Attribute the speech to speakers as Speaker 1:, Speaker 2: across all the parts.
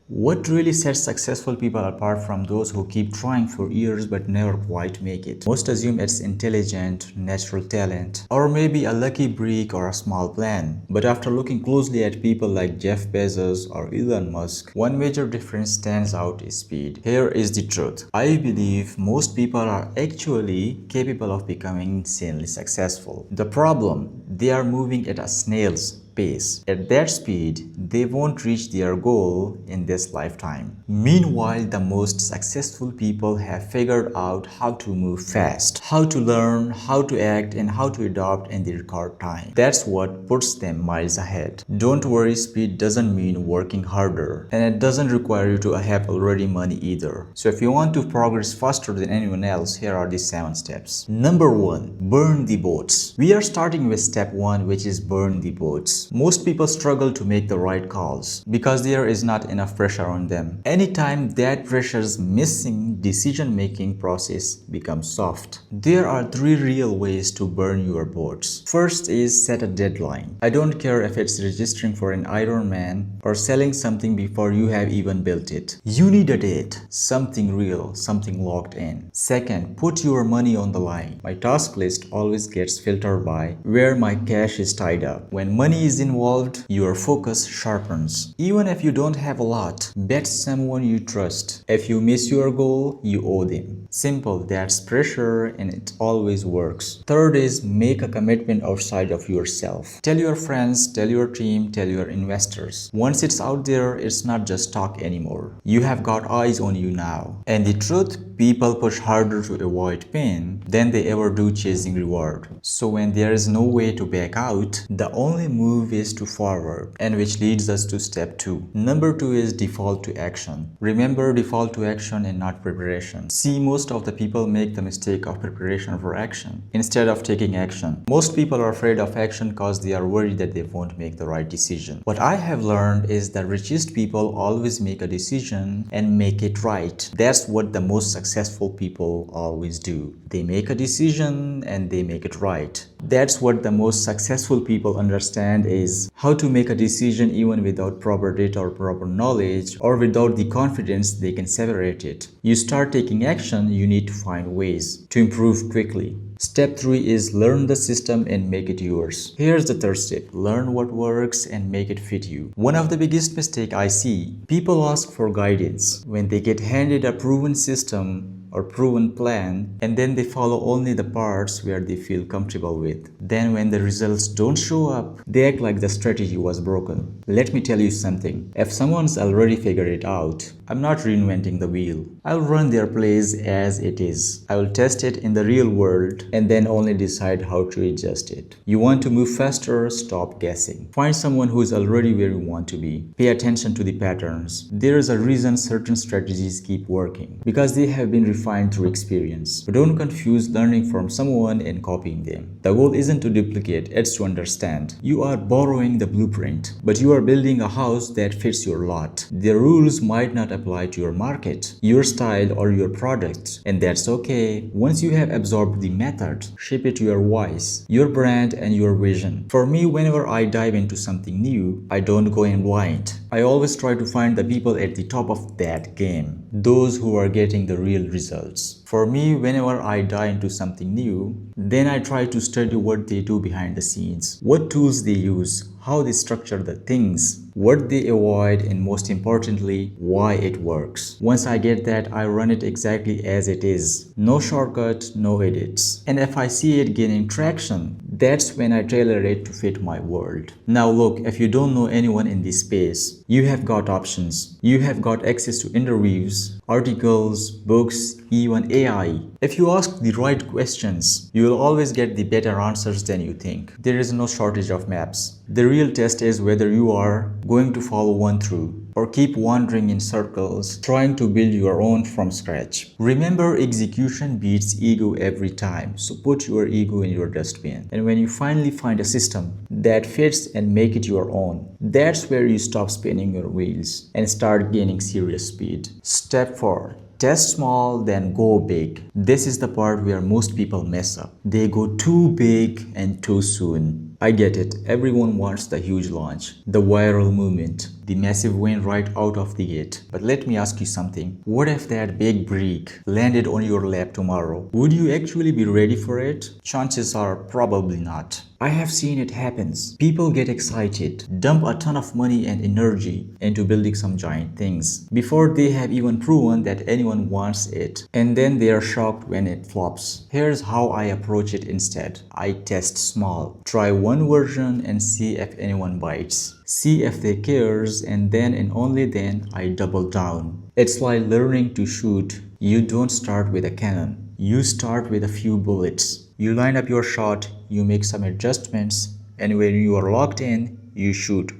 Speaker 1: What really sets successful people apart from those who keep trying for years but never quite make it? Most assume it's intelligent, natural talent, or maybe a lucky break or a small plan. But after looking closely at people like Jeff Bezos or Elon Musk, one major difference stands out is speed. Here is the truth. I believe most people are actually capable of becoming insanely successful. The problem, they are moving at a snail's pace. At that speed, they won't reach their goal in this lifetime. Meanwhile, the most successful people have figured out how to move fast, how to learn, how to act, and how to adopt in the record time. That's what puts them miles ahead. Don't worry, speed doesn't mean working harder, and it doesn't require you to have already money either. So if you want to progress faster than anyone else, here are the 7 steps. Number 1, burn the boats. We are starting with step 1, which is burn the boats. Most people struggle to make the right calls because there is not enough pressure on them. Anytime that pressure's missing, decision-making process becomes soft. There are 3 real ways to burn your boats. First is set a deadline. I don't care if it's registering for an Ironman or selling something before you have even built it. You need a date, something real, something locked in. Second, put your money on the line. My task list always gets filtered by where my cash is tied up. When money is involved, your focus sharpens. Even if you don't have a lot, bet someone you trust. If you miss your goal, you owe them. Simple, that's pressure and it always works. Third is make a commitment outside of yourself. Tell your friends, tell your team, tell your investors. Once it's out there, it's not just talk anymore. You have got eyes on you now. And the truth, people push harder to avoid pain than they ever do chasing reward. So when there is no way to back out, the only move is to forward, and which leads us to step 2. Number 2 is default to action. Remember, default to action and not preparation. See, most of the people make the mistake of preparation for action instead of taking action. Most people are afraid of action because they are worried that they won't make the right decision. What I have learned is that richest people always make a decision and make it right. That's what the most successful people always do. They make a decision and they make it right. That's what the most successful people understand is how to make a decision even without proper data or proper knowledge or without the confidence they can separate it. You start taking action, you need to find ways to improve quickly. Step 3 is learn the system and make it yours. Here's the third step. Learn what works and make it fit you. One of the biggest mistakes I see, people ask for guidance when they get handed a proven system or proven plan, and then they follow only the parts where they feel comfortable with. Then when the results don't show up, they act like the strategy was broken. Let me tell you something. If someone's already figured it out, I'm not reinventing the wheel. I'll run their plays as it is. I will test it in the real world and then only decide how to adjust it. You want to move faster? Stop guessing. Find someone who is already where you want to be. Pay attention to the patterns. There is a reason certain strategies keep working, because they have been refined through experience. But don't confuse learning from someone and copying them. The goal isn't to duplicate, it's to understand. You are borrowing the blueprint, but you are building a house that fits your lot. The rules might not apply to your market, your style, or your product, and that's okay. Once you have absorbed the method, shape it to your voice, your brand, and your vision. For me, whenever I dive into something new, I don't go in blind. I always try to find the people at the top of that game, those who are getting the real results. For me, whenever I dive into something new, then I try to study what they do behind the scenes, what tools they use, how they structure the things, what they avoid, and most importantly, why it works. Once I get that, I run it exactly as it is. No shortcut, no edits. And if I see it gaining traction, that's when I tailor it to fit my world. Now look, if you don't know anyone in this space, you have got options. You have got access to interviews, articles, books, even AI. If you ask the right questions, you will always get the better answers than you think. There is no shortage of maps. The real test is whether you are going to follow one through or keep wandering in circles, trying to build your own from scratch. Remember, execution beats ego every time, so put your ego in your dustbin. And when you finally find a system that fits and make it your own, that's where you stop spinning your wheels and start gaining serious speed. Step 4. Test small, then go big. This is the part where most people mess up. They go too big and too soon. I get it. Everyone wants the huge launch, the viral movement. the massive win right out of the gate. But let me ask you something. What if that big brick landed on your lap tomorrow? Would you actually be ready for it? Chances are probably not. I have seen it happens. People get excited, dump a ton of money and energy into building some giant things before they have even proven that anyone wants it, and then they are shocked when it flops. Here's how I approach it instead. I test small. Try one version and see if anyone bites. See if they cares, and then and only then I double down. It's like learning to shoot. You don't start with a cannon. You start with a few bullets. You line up your shot, you make some adjustments, and when you are locked in, you shoot.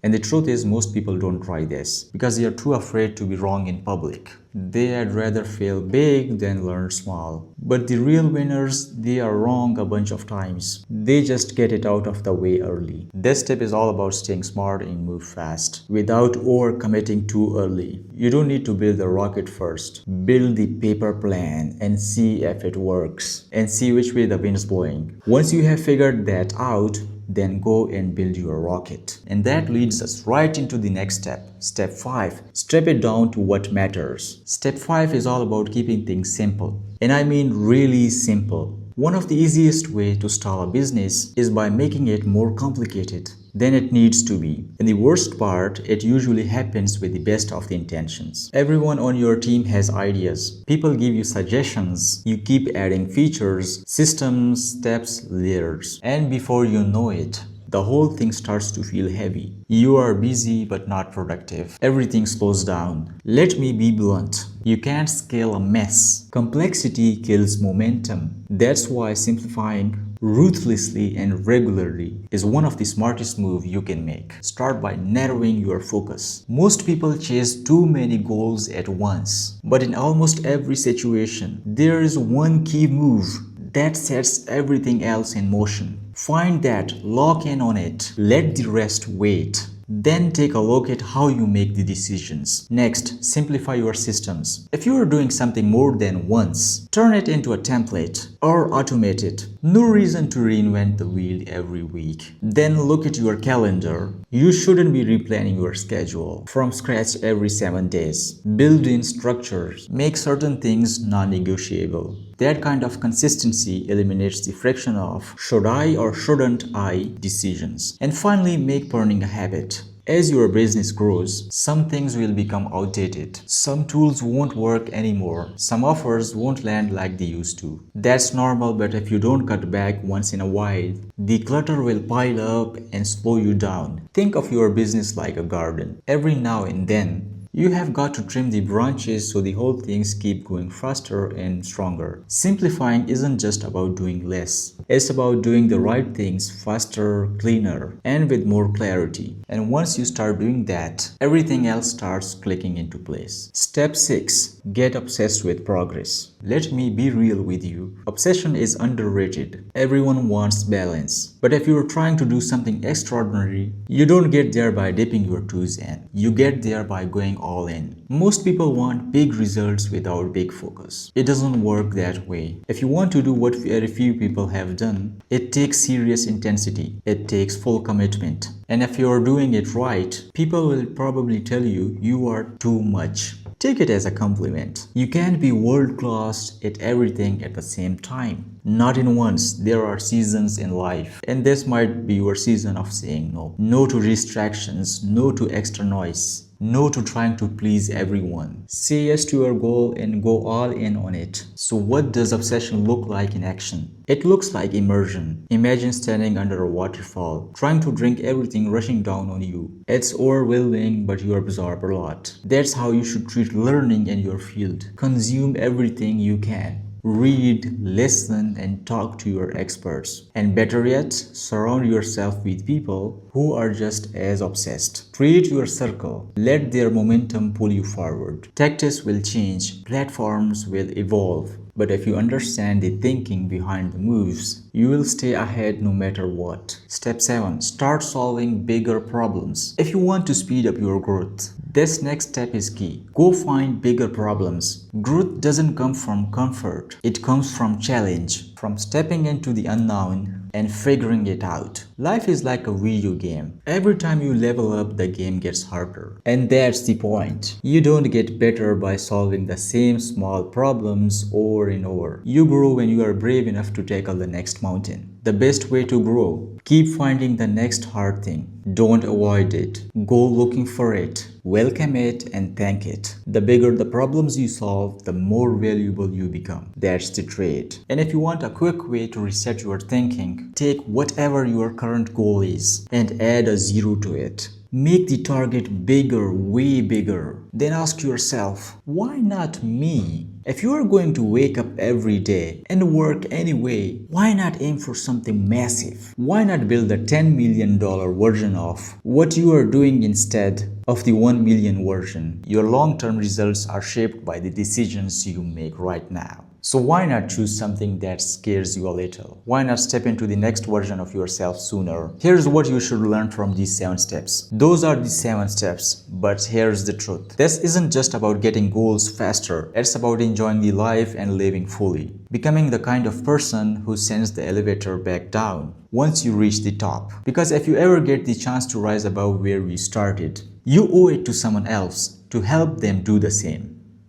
Speaker 1: And the truth is, most people don't try this because they are too afraid to be wrong in public. They'd rather fail big than learn small. But the real winners, they are wrong a bunch of times. They just get it out of the way early. This tip is all about staying smart and move fast without overcommitting too early. You don't need to build the rocket first. Build the paper plan and see if it works and see which way the wind's blowing. Once you have figured that out, then go and build your rocket. And that leads us right into the next step. Step 5. Strip it down to what matters. Step 5 is all about keeping things simple. And I mean really simple. One of the easiest ways to start a business is by making it more complicated than it needs to be. And the worst part, it usually happens with the best of the intentions. Everyone on your team has ideas. People give you suggestions. You keep adding features, systems, steps, layers. And before you know it, the whole thing starts to feel heavy. You are busy but not productive. Everything slows down. Let me be blunt. You can't scale a mess. Complexity kills momentum. That's why simplifying ruthlessly and regularly is one of the smartest moves you can make. Start by narrowing your focus. Most people chase too many goals at once. But in almost every situation, there is one key move that sets everything else in motion. Find that, lock in on it, let the rest wait. Then take a look at how you make the decisions. Next, simplify your systems. If you are doing something more than once, turn it into a template or automate it. No reason to reinvent the wheel every week. Then look at your calendar. You shouldn't be replanning your schedule from scratch every 7 days. Build in structures. Make certain things non-negotiable. That kind of consistency eliminates the friction of should I or shouldn't I decisions. And finally, make burning a habit. As your business grows, some things will become outdated. Some tools won't work anymore. Some offers won't land like they used to. That's normal, but if you don't cut back once in a while, the clutter will pile up and slow you down. Think of your business like a garden. Every now and then, you have got to trim the branches so the whole things keep going faster and stronger. Simplifying isn't just about doing less. It's about doing the right things faster, cleaner, and with more clarity. And once you start doing that, everything else starts clicking into place. Step 6. Get obsessed with progress. Let me be real with you. Obsession is underrated. Everyone wants balance. But if you're trying to do something extraordinary, you don't get there by dipping your toes in. You get there by going all in. Most people want big results without big focus. It doesn't work that way. If you want to do what very few people have done, it takes serious intensity. It takes full commitment. And if you're doing it right, people will probably tell you you are too much. Take it as a compliment. You can't be world-class at everything at the same time. Not in once. There are seasons in life. And this might be your season of saying no. No to distractions. No to extra noise. No to trying to please everyone. Say yes to your goal and go all in on it. So what does obsession look like in action? It looks like immersion. Imagine standing under a waterfall, trying to drink everything rushing down on you. It's overwhelming, but you absorb a lot. That's how you should treat learning in your field. Consume everything you can. Read, listen, and talk to your experts. And better yet, surround yourself with people who are just as obsessed. Create your circle. Let their momentum pull you forward. Tactics will change. Platforms will evolve. But if you understand the thinking behind the moves, you will stay ahead no matter what. Step 7. Start solving bigger problems. If you want to speed up your growth, this next step is key. Go find bigger problems. Growth doesn't come from comfort. It comes from challenge, from stepping into the unknown and figuring it out. Life is like a video game. Every time you level up, the game gets harder. And that's the point. You don't get better by solving the same small problems over and over. You grow when you are brave enough to tackle the next mountain. The best way to grow: keep finding the next hard thing. Don't avoid it. Go looking for it. Welcome it and thank it. The bigger the problems you solve, the more valuable you become. That's the trade. And if you want a quick way to reset your thinking, take whatever your current goal is and add a zero to it. Make the target bigger, way bigger. Then ask yourself, why not me? If you are going to wake up every day and work anyway, why not aim for something massive? Why not build a $10 million version of what you are doing instead of the 1 million version? Your long-term results are shaped by the decisions you make right now. So why not choose something that scares you a little? Why not step into the next version of yourself sooner? Here's what you should learn from these 7 steps. Those are the 7 steps, but here's the truth. This isn't just about getting goals faster. It's about enjoying the life and living fully. Becoming the kind of person who sends the elevator back down once you reach the top. Because if you ever get the chance to rise above where you started, you owe it to someone else to help them do the same.